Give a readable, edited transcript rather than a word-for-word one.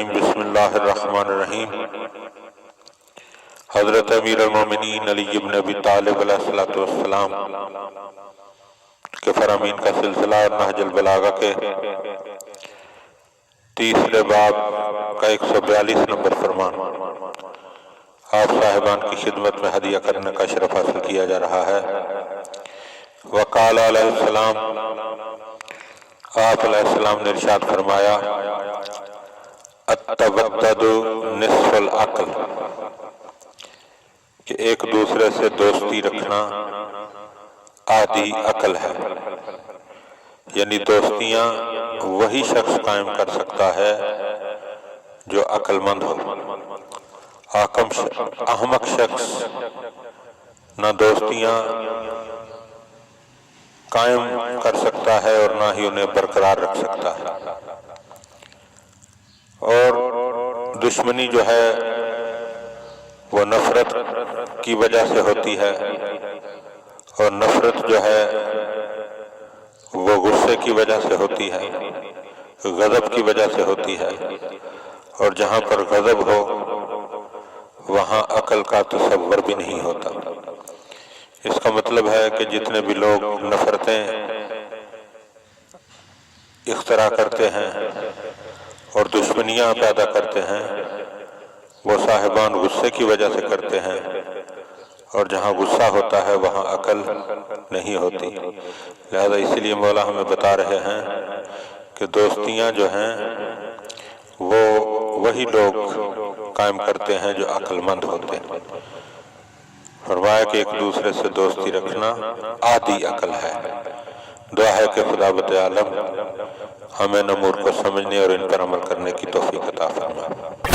بسم اللہ الرحمن الرحیم۔ حضرت امیر المومنین علی بن ابی طالب علیہ السلام کے فرامین کا سلسلہ اور نہج البلاغہ کے تیسرے باب کا 142 نمبر فرمان آپ صاحبان کی خدمت میں ہدیہ کرنے کا شرف حاصل کیا جا رہا ہے۔ وقال علیہ السلام، آپ علیہ السلام نے ارشاد فرمایا، التودد نصف العقل، کہ ایک دوسرے سے دوستی رکھنا آدھی عقل ہے، یعنی دوستیاں وہی شخص قائم کر سکتا ہے جو عقل مند ہو۔ احمق شخص نہ دوستیاں قائم کر سکتا ہے اور نہ ہی انہیں برقرار رکھ سکتا ہے۔ اور دشمنی جو ہے وہ نفرت کی وجہ سے ہوتی ہے، اور نفرت جو ہے وہ غصے کی وجہ سے ہوتی ہے، غضب کی وجہ سے ہوتی ہے، اور جہاں پر غضب ہو وہاں عقل کا تصور بھی نہیں ہوتا۔ اس کا مطلب ہے کہ جتنے بھی لوگ نفرتیں اختراع کرتے ہیں اور دشمنیاں پیدا کرتے ہیں وہ صاحبان غصے کی وجہ سے کرتے ہیں، اور جہاں غصہ ہوتا ہے وہاں عقل نہیں ہوتی۔ لہذا اسی لیے مولا ہمیں بتا رہے ہیں کہ دوستیاں جو ہیں وہ وہی لوگ قائم کرتے ہیں جو عقل مند ہوتے ہیں۔ فرمایا کہ ایک دوسرے سے دوستی رکھنا آدھی عقل ہے۔ دعا ہے کہ خدا بت عالم ہمیں امور کو سمجھنے اور ان پر عمل کرنے کی توفیق عطا فرمائے۔